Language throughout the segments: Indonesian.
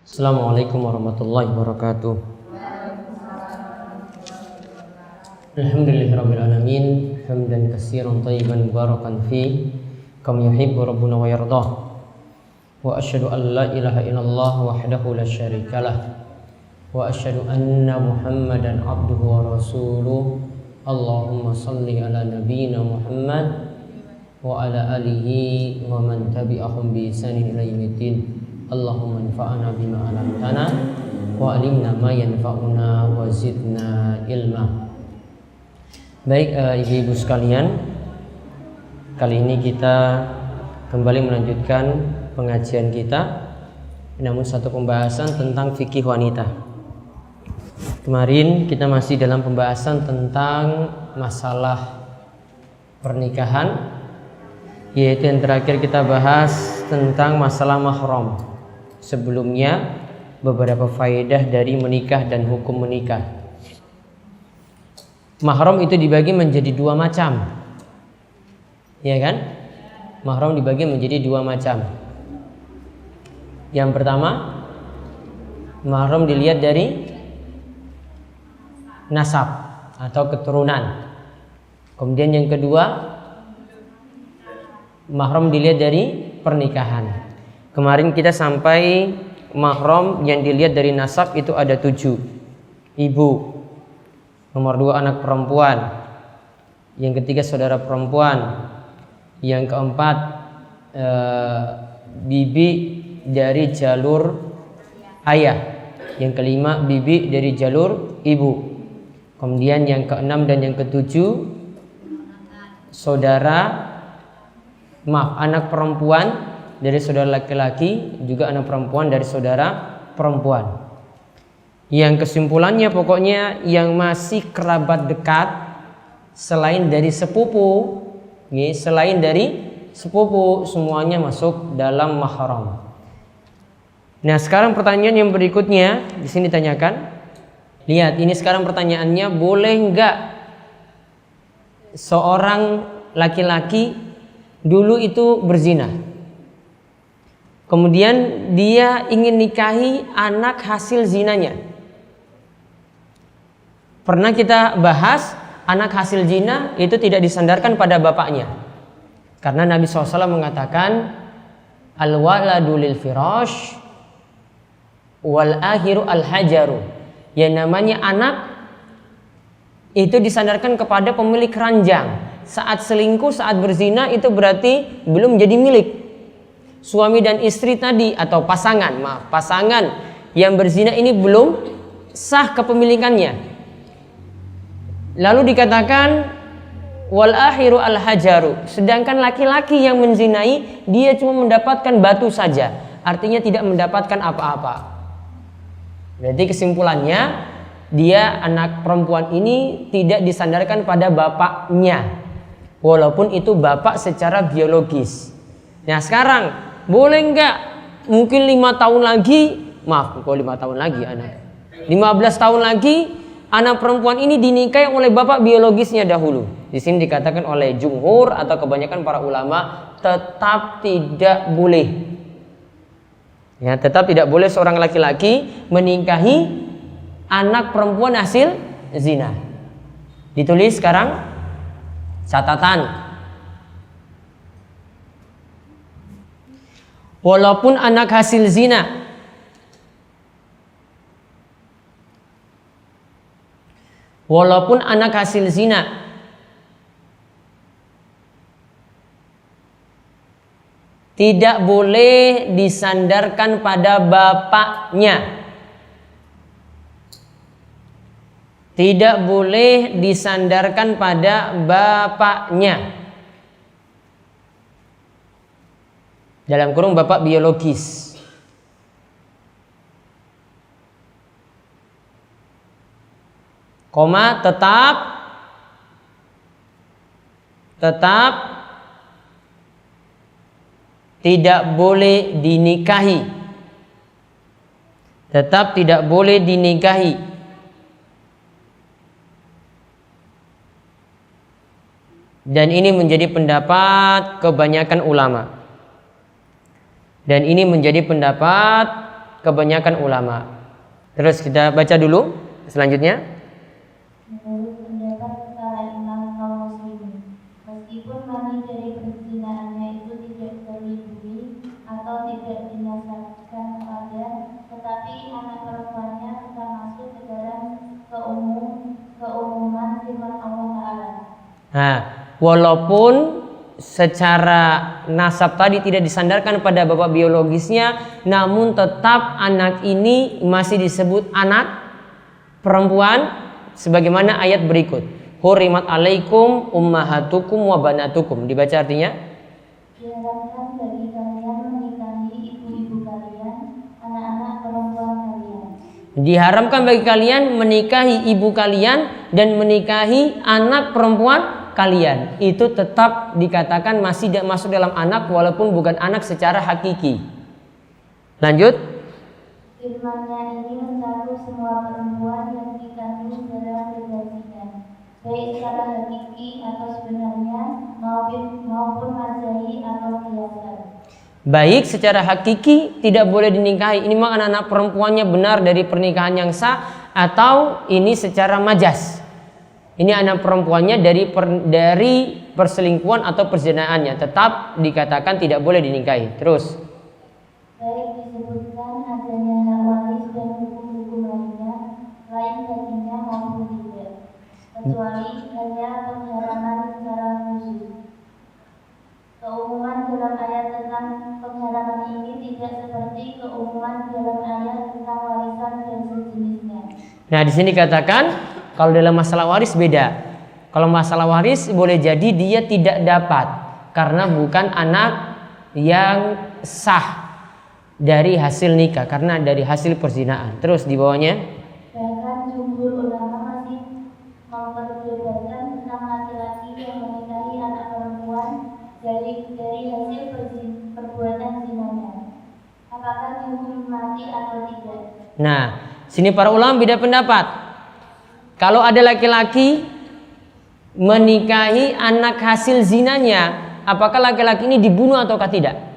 Assalamualaikum warahmatullahi wabarakatuh. Alhamdulillahirabbil alamin, hamdan katsiran thayyiban mubarakan fi kama yuhibbu rabbuna wa yardah. Wa asyhadu an la ilaha illallah wahdahu la syarikalah wa asyhadu anna Muhammadan abduhu wa rasuluh. Allahumma shalli ala nabiyyina Muhammad wa ala alihi wa man tabi'ahum bi ihsanin ila yaumiddin. Allahumma anfa'na bima 'allamtana wa 'allimna ma yanfa'una wa zidna ilma. Baik, ibu-ibu sekalian, kali ini kita kembali melanjutkan pengajian kita, namun satu pembahasan tentang fikih wanita. Kemarin kita masih dalam pembahasan tentang masalah pernikahan, yaitu yang terakhir kita bahas tentang masalah mahram. Sebelumnya beberapa faedah dari menikah dan hukum menikah. Mahram itu dibagi menjadi dua macam, ya kan? Mahram dibagi menjadi dua macam. Yang pertama, mahram dilihat dari nasab atau keturunan. Kemudian yang kedua, mahram dilihat dari pernikahan. Kemarin kita sampai mahram yang dilihat dari nasab itu ada 7. Ibu, nomor 2 anak perempuan, yang ketiga saudara perempuan, yang keempat bibi dari jalur ayah, yang kelima bibi dari jalur ibu, kemudian yang keenam dan yang ketujuh anak perempuan dari saudara laki-laki, juga anak perempuan dari saudara perempuan. Yang kesimpulannya pokoknya yang masih kerabat dekat selain dari sepupu, semuanya masuk dalam mahram. Nah, sekarang pertanyaan yang berikutnya di sini ditanyakan. Lihat, ini sekarang pertanyaannya, boleh enggak seorang laki-laki dulu itu berzina? Kemudian dia ingin nikahi anak hasil zinanya. Pernah kita bahas, anak hasil zina itu tidak disandarkan pada bapaknya. Karena Nabi SAW mengatakan, al-waladu lil firash wal akhiru al-hajaru. Yang namanya anak itu disandarkan kepada pemilik ranjang. Saat selingkuh, saat berzina itu berarti belum jadi milik. Suami dan istri tadi atau pasangan yang berzina ini belum sah kepemilikannya. Lalu dikatakan wal akhiru al hajaru, sedangkan laki-laki yang menzinai dia cuma mendapatkan batu saja, artinya tidak mendapatkan apa-apa. Berarti kesimpulannya, dia anak perempuan ini tidak disandarkan pada bapaknya, walaupun itu bapak secara biologis. Nah, sekarang boleh enggak mungkin 5 tahun lagi, 15 tahun lagi anak perempuan ini dinikahi oleh bapak biologisnya dahulu. Di sini dikatakan oleh jumhur atau kebanyakan para ulama tetap tidak boleh. Ya, tetap tidak boleh seorang laki-laki menikahi anak perempuan hasil zina. Ditulis sekarang catatan. Walaupun anak hasil zina tidak boleh disandarkan pada bapaknya. Tidak boleh disandarkan pada bapaknya. Dalam kurung bapak biologis. Koma tetap tidak boleh dinikahi. Tetap tidak boleh dinikahi. Dan ini menjadi pendapat kebanyakan ulama. Dan ini menjadi pendapat kebanyakan ulama. Terus kita baca dulu selanjutnya. Menurut pendapat para imam kaum muslimin, meskipun mani dari perzinaannya itu tidak terlindungi atau tidak dinasabkan kepada, tetapi anak perempuannya tetap masuk ke dalam keumuman firman Allah Ta'ala. Nah, walaupun secara nasab tadi tidak disandarkan pada bapak biologisnya, namun tetap anak ini masih disebut anak perempuan sebagaimana ayat berikut. Hurimat alaikum ummahatukum wa banatukum. Dibaca artinya? Diharamkan bagi kalian menikahi ibu-ibu kalian, anak-anak perempuan kalian. Diharamkan bagi kalian menikahi ibu kalian dan menikahi anak perempuan kalian. Itu tetap dikatakan masih tidak masuk dalam anak walaupun bukan anak secara hakiki. Lanjut. Firman-Nya ini mencakup semua perempuan yang dikandung dalam rezasinya, baik secara hakiki atau sebenarnya maupun majazi atau kiasan. Baik secara hakiki tidak boleh dinikahi. Ini mah anak perempuannya benar dari pernikahan yang sah, atau ini secara majas. Ini anak perempuannya dari perselingkuhan atau perzinaannya, tetap dikatakan tidak boleh dinikahi. Terus. Baik disebutkan adanya hak waris dan hukum-hukum lainnya, lain baginya maupun tidak, kecuali hanya pengharaman secara khusus. Keumuman dalam ayat tentang pengharaman ini tidak seperti keumuman dalam ayat tentang warisan dan sejenisnya. Nah, di sini dikatakan kalau dalam masalah waris beda. Kalau masalah waris boleh jadi dia tidak dapat karena bukan anak yang sah dari hasil nikah, karena dari hasil perzinaan. Terus di bawahnya. Bahkan jumhur ulama masih memperdebatkan tentang laki-laki yang menikahi anak perempuan dari hasil perbuatan zinanya, apakah dihukum mati atau tidak. Nah, sini para ulama beda pendapat. Kalau ada laki-laki menikahi anak hasil zinanya, apakah laki-laki ini dibunuh ataukah tidak?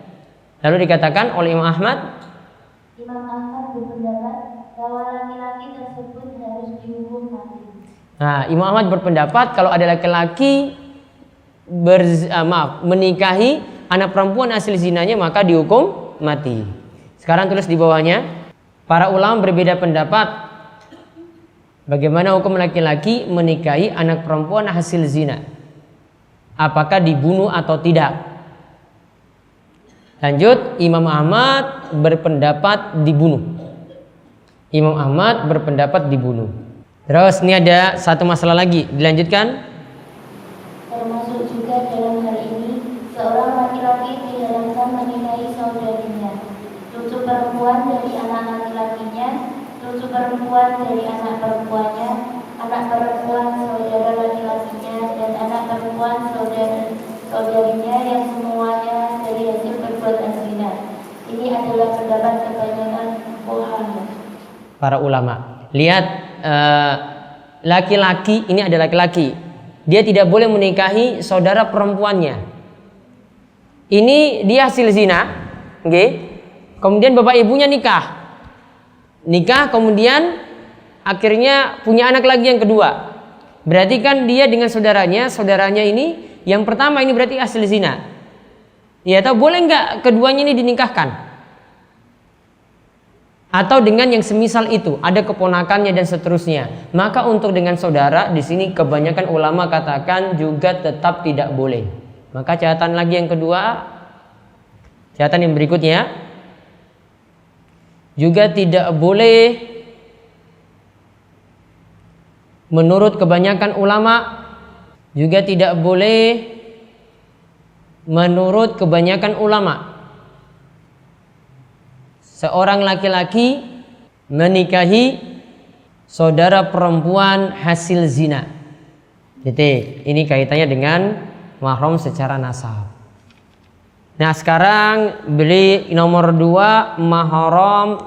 Lalu dikatakan oleh Imam Ahmad berpendapat bahwa laki-laki tersebut harus dihukum mati. Nah, Imam Ahmad berpendapat kalau ada laki-laki menikahi anak perempuan hasil zinanya maka dihukum mati. Sekarang tulis di bawahnya. Para ulama berbeda pendapat bagaimana hukum laki-laki menikahi anak perempuan hasil zina. Apakah dibunuh atau tidak? Lanjut, Imam Ahmad berpendapat dibunuh. Imam Ahmad berpendapat dibunuh. Terus ini ada satu masalah lagi, dilanjutkan. Termasuk juga dalam hal ini, seorang laki-laki diharamkan menikahi saudarinya, cucu perempuan dari anak laki-lakinya, cucu perempuan dari anak perempuannya, anak perempuan saudara laki-lakinya, dan anak perempuan saudarinya yang semuanya dari hasil perbuatan zina. Ini adalah pendapat kebanyakan ulama. Para ulama. Lihat, laki-laki ini ada laki-laki. Dia tidak boleh menikahi saudara perempuannya. Ini dia hasil zina, okay? Kemudian bapak ibunya nikah, kemudian akhirnya punya anak lagi yang kedua. Berarti kan dia dengan saudaranya ini yang pertama ini berarti hasil zina. Ya, atau boleh nggak keduanya ini dinikahkan? Atau dengan yang semisal itu, ada keponakannya dan seterusnya. Maka untuk dengan saudara di sini kebanyakan ulama katakan juga tetap tidak boleh. Maka catatan lagi yang kedua, catatan yang berikutnya, juga tidak boleh menurut kebanyakan ulama, juga tidak boleh menurut kebanyakan ulama seorang laki-laki menikahi saudara perempuan hasil zina. Jadi ini kaitannya dengan mahram secara nasab. Nah, sekarang beli nomor 2, mahram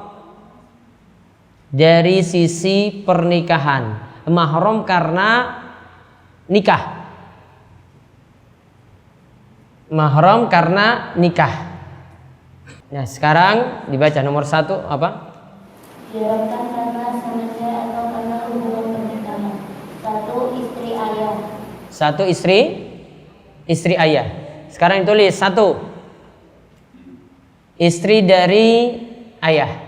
dari sisi pernikahan. Mahram karena nikah. mahram karena nikah. Nah, sekarang dibaca nomor 1 apa? Diharamkan karena sengaja atau karena hubungan pernikahan. 1. Istri ayah. 1 istri ayah. Sekarang ditulis 1 istri dari ayah.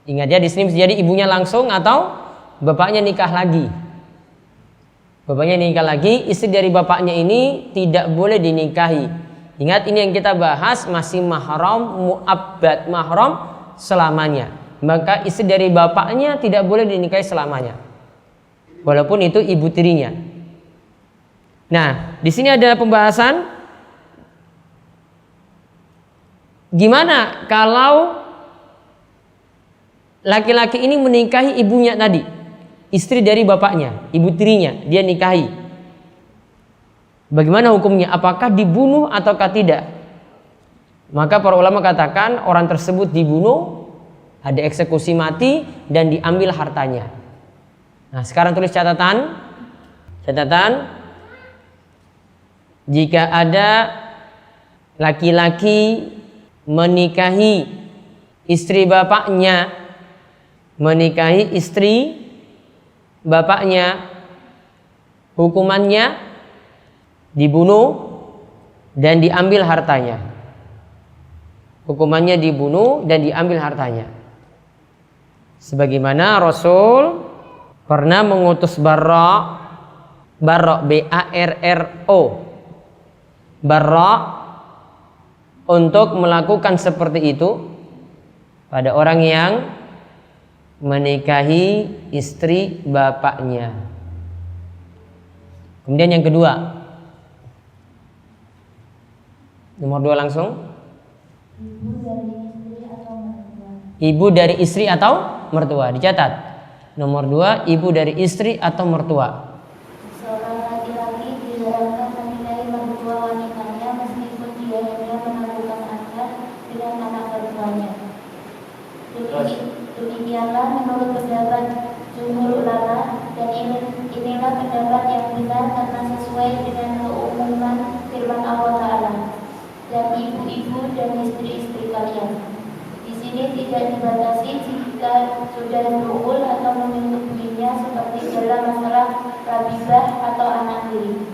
Ingat ya, di sini bisa jadi ibunya langsung atau bapaknya nikah lagi. Bapaknya nikah lagi, istri dari bapaknya ini tidak boleh dinikahi. Ingat, ini yang kita bahas masih mahram mu'abbad, mahram selamanya. Maka istri dari bapaknya tidak boleh dinikahi selamanya, walaupun itu ibu tirinya. Nah, di sini ada pembahasan gimana kalau laki-laki ini menikahi ibunya tadi, istri dari bapaknya, ibu tirinya, dia nikahi. Bagaimana hukumnya? Apakah dibunuh ataukah tidak? Maka para ulama katakan orang tersebut dibunuh, ada eksekusi mati dan diambil hartanya. Nah, sekarang tulis catatan. Jika ada laki-laki menikahi istri bapaknya, hukumannya dibunuh dan diambil hartanya. Hukumannya dibunuh dan diambil hartanya. Sebagaimana Rasul pernah mengutus Barra B-A-R-R-O Barra untuk melakukan seperti itu pada orang yang menikahi istri bapaknya. Kemudian yang kedua, nomor 2 langsung. Ibu dari istri atau mertua. Dicatat. Nomor 2, ibu dari istri atau mertua. Seorang laki-laki dilarang menikahi mertua wanitanya meskipun dia hanya melakukan akad dengan anak mertuanya. Demikianlah menurut pendapat jumhur ulama, dan inilah pendapat yang benar karena sesuai dengan keumuman firman Allah Ta'ala, dan ibu-ibu dan istri-istri kalian. Di sini tidak dibatasi jika sudah berumur atau menyusuinya seperti dalam masalah rabibah atau anak tiri.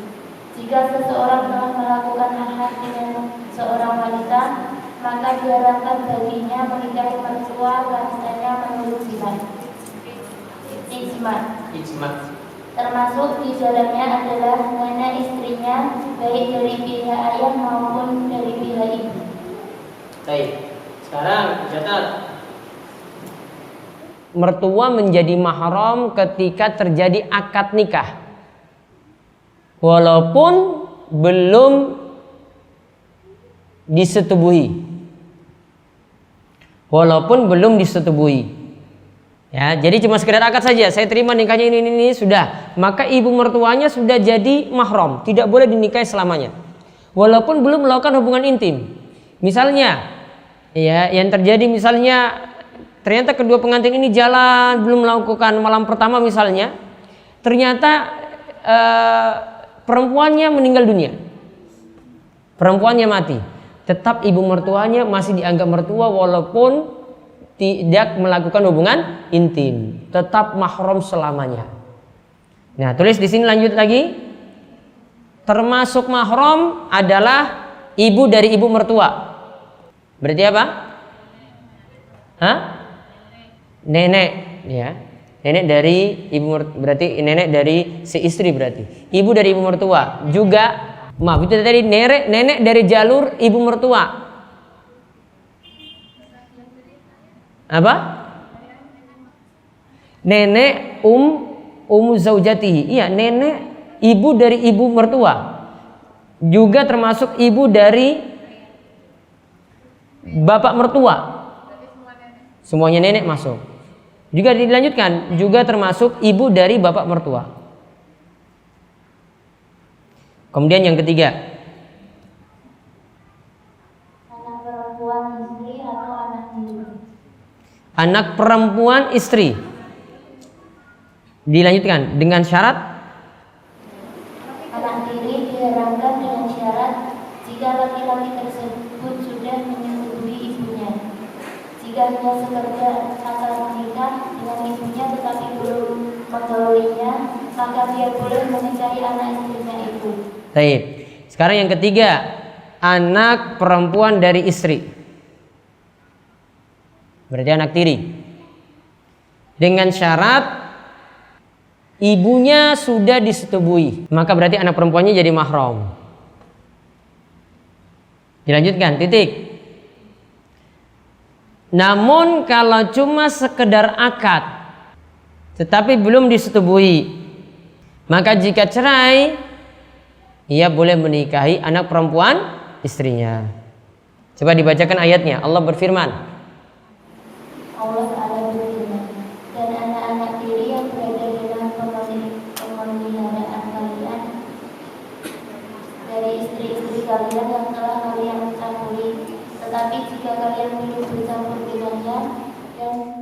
Jika seseorang telah melakukan akad dengan seorang wanita, maka diharapkan baginya menikahi mertua wanitanya menurut ijma. Termasuk di dalamnya adalah nenek istrinya, baik dari pihak ayah maupun dari pihak ibu. Baik. Sekarang catat. Mertua menjadi mahram ketika terjadi akad nikah, walaupun belum disetubuhi. Ya, jadi cuma sekedar akad saja. Saya terima nikahnya ini sudah. Maka ibu mertuanya sudah jadi mahram, tidak boleh dinikahi selamanya. Walaupun belum melakukan hubungan intim. Misalnya, ya, yang terjadi misalnya ternyata kedua pengantin ini jalan belum melakukan malam pertama misalnya, ternyata perempuannya meninggal dunia, perempuannya mati, tetap ibu mertuanya masih dianggap mertua walaupun tidak melakukan hubungan intim, tetap mahram selamanya. Nah, tulis di sini lanjut lagi. Termasuk mahram adalah ibu dari ibu mertua. Berarti apa? Nenek, ya. Nenek dari ibu berarti nenek dari si istri berarti. Ibu dari ibu mertua juga, maaf itu tadi nenek dari jalur ibu mertua. Apa? Nenek zaujatihi. Iya, nenek ibu dari ibu mertua. Juga termasuk ibu dari bapak mertua. Semuanya nenek masuk. Juga dilanjutkan, juga termasuk ibu dari bapak mertua. Kemudian yang ketiga, anak perempuan istri atau anak tiri. Anak perempuan istri. Dilanjutkan dengan syarat anak tiri diharamkan dengan syarat jika laki-laki tersebut sudah menyetujui ibunya. Jika hanya sekedar akad menikah dengan ibunya tetapi belum menggaulinya, maka dia boleh menikahi anak istrinya itu. Baik. Sekarang yang ketiga, anak perempuan dari istri. Berarti anak tiri. Dengan syarat ibunya sudah disetubui, maka berarti anak perempuannya jadi mahram. Dilanjutkan, titik. Namun kalau cuma sekedar akad tetapi belum disetubui, maka jika cerai ia boleh menikahi anak perempuan istrinya. Coba dibacakan ayatnya. Allah berfirman, Allah Ta'ala berfirman, dan anak-anak tiri yang berada dalam pemeliharaan kalian dari istri-istri kalian yang telah kalian campuri, tetapi jika kalian belum bercampur dengannya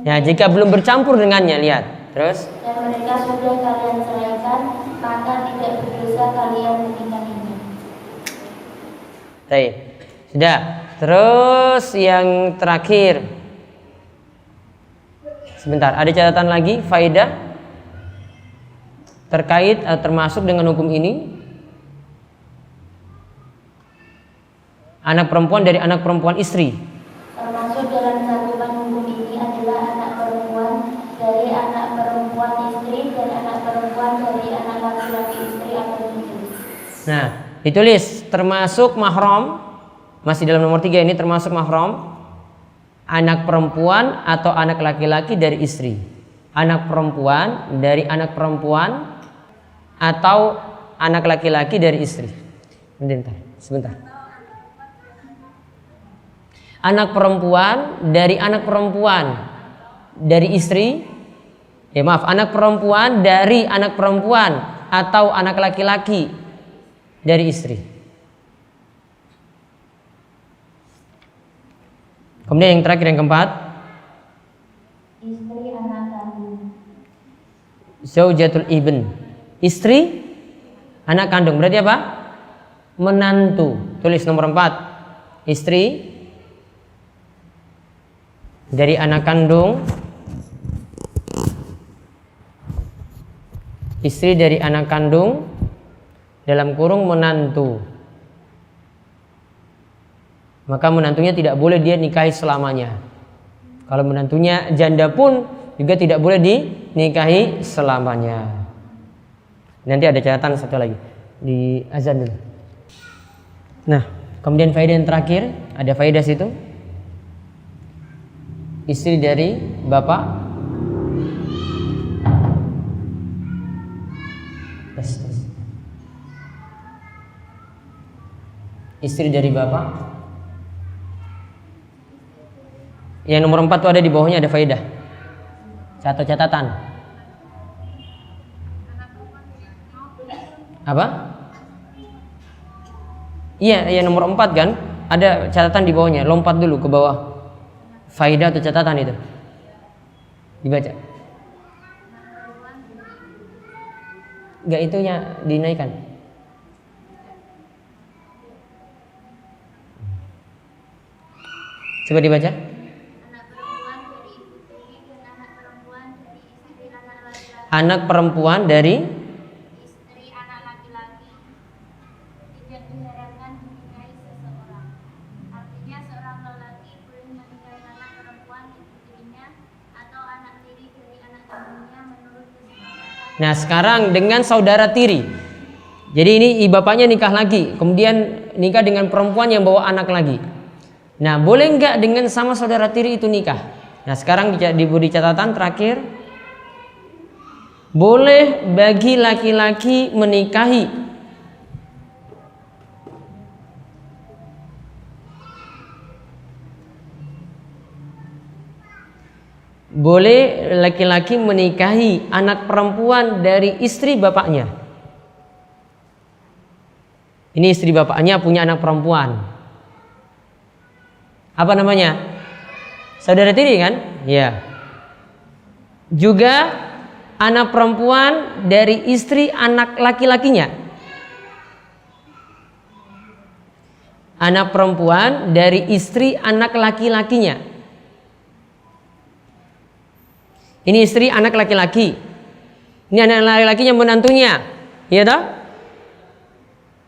ya, jika belum bercampur dengannya, lihat terus, dan mereka sudah kalian ceraikan, maka tidak berdosa kalian menikahinya. baik, sudah. Terus yang terakhir, sebentar, ada catatan lagi faedah terkait termasuk dengan hukum ini. Anak perempuan dari anak perempuan istri. Termasuk dalam cakupan hukum ini adalah anak perempuan dari anak perempuan istri dan anak perempuan dari anak laki-laki istri atau cucu. Nah, ditulis termasuk mahram, masih dalam nomor 3 ini, termasuk mahram anak perempuan atau anak laki-laki dari istri. Anak perempuan dari anak perempuan atau anak laki-laki dari istri. Sebentar. Anak perempuan dari anak perempuan dari istri. Ya maaf, anak perempuan dari anak perempuan atau anak laki-laki dari istri. Kemudian yang terakhir, yang keempat, Istri anak kandung. zaujatul ibn. Istri anak kandung. Berarti apa? Menantu. Tulis nomor 4. Istri dari anak kandung. Istri dari anak kandung dalam kurung menantu. Maka menantunya tidak boleh dia nikahi selamanya. Kalau menantunya janda pun juga tidak boleh dinikahi selamanya. Nanti ada catatan satu lagi di azan dulu. Nah, kemudian faedah yang terakhir, ada faedah situ. Istri dari bapak. Istri dari bapak. Yang nomor 4 itu ada di bawahnya, ada faedah. Satu catatan. Apa? Iya, nomor 4 kan? Ada catatan di bawahnya. Lompat dulu ke bawah. Faedah atau catatan itu. Dibaca. Enggak, itunya dinaikkan. Coba dibaca. Anak perempuan dari istri anak laki-laki tidak diharapkan menikahi seseorang. Artinya seorang lelaki boleh menikahi anak perempuan istrinya atau anak tiri dari anak kandungnya menurut kesepakatan. Nah, sekarang dengan saudara tiri. Jadi ini bapaknya nikah lagi, kemudian nikah dengan perempuan yang bawa anak lagi. Nah, boleh enggak dengan sama saudara tiri itu nikah? Nah, sekarang diberi catatan terakhir. Boleh bagi laki-laki menikahi anak perempuan dari istri bapaknya. Ini istri bapaknya punya anak perempuan. Apa namanya? Saudara tiri kan? Ya. Juga anak perempuan dari istri anak laki-lakinya. anak perempuan dari istri anak laki-lakinya. Ini istri anak laki-laki. Ini anak laki-lakinya menantunya. Iya toh?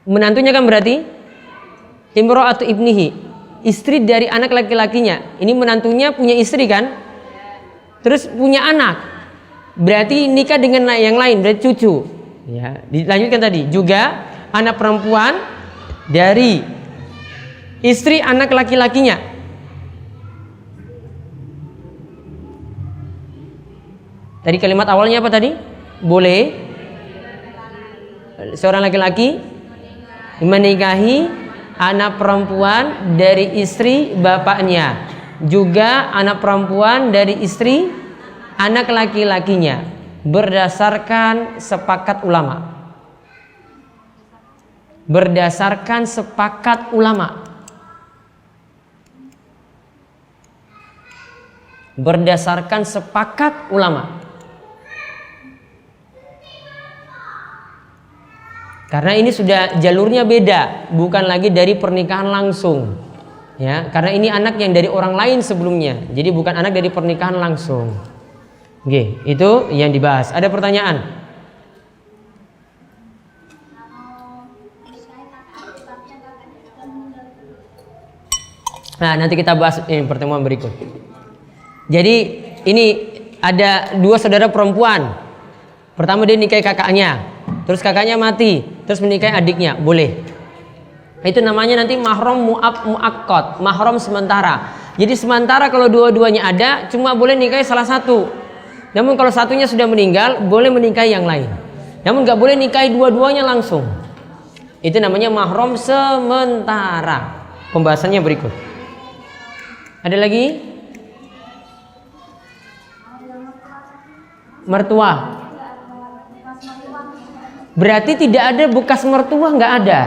Menantunya kan berarti imra'atu ibnihi, istri dari anak laki-lakinya. Ini menantunya punya istri kan? Terus punya anak. Berarti nikah dengan yang lain, berarti cucu. Ya, dilanjutkan tadi. Juga anak perempuan dari istri anak laki-lakinya. Tadi kalimat awalnya apa tadi? Boleh seorang laki-laki menikahi anak perempuan dari istri bapaknya, juga anak perempuan dari istri anak laki-lakinya, berdasarkan sepakat ulama. Berdasarkan sepakat ulama. Berdasarkan sepakat ulama. Karena ini sudah jalurnya beda, bukan lagi dari pernikahan langsung. Ya, karena ini anak yang dari orang lain sebelumnya. Jadi bukan anak dari pernikahan langsung. Oke, itu yang dibahas. Ada pertanyaan? Nah, nanti kita bahas ini pertemuan berikut. Jadi ini ada dua saudara perempuan. Pertama dia nikahi kakaknya, terus kakaknya mati, terus menikahi adiknya, boleh. Itu namanya nanti mahram muakkad, mahram sementara. Jadi sementara kalau dua-duanya ada, cuma boleh nikahi salah satu. Namun kalau satunya sudah meninggal, boleh menikahi yang lain. Namun nggak boleh nikahi dua-duanya langsung. Itu namanya mahram sementara. Pembahasannya berikut. Ada lagi? Mertua. Berarti tidak ada bekas mertua, nggak ada.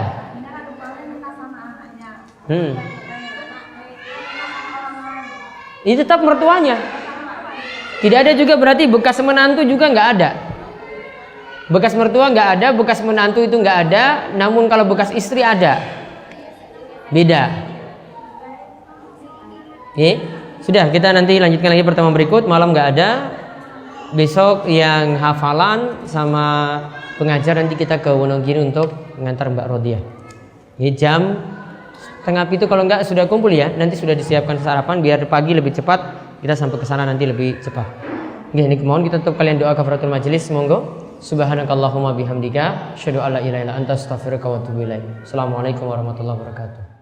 Ini tetap mertuanya. Tidak ada juga berarti bekas menantu juga nggak ada. Bekas mertua nggak ada, bekas menantu itu nggak ada. Namun kalau bekas istri ada. Beda. Oke, sudah kita nanti lanjutkan lagi pertemuan berikut. Malam nggak ada. Besok yang hafalan sama pengajar nanti kita ke Wonogiri untuk mengantar Mbak Rodiah. Ini jam setengah itu kalau enggak sudah kumpul ya. Nanti sudah disiapkan sarapan biar pagi lebih cepat kita sampai ke sana nanti lebih cepat. Oke, ini mohon kita tutup kalian doa kafaratul majelis. Monggo. Subhanakallahumma bihamdika asyhadu alla ilaha illa anta astaghfiruka wa atubu ilaik. Assalamualaikum warahmatullahi wabarakatuh.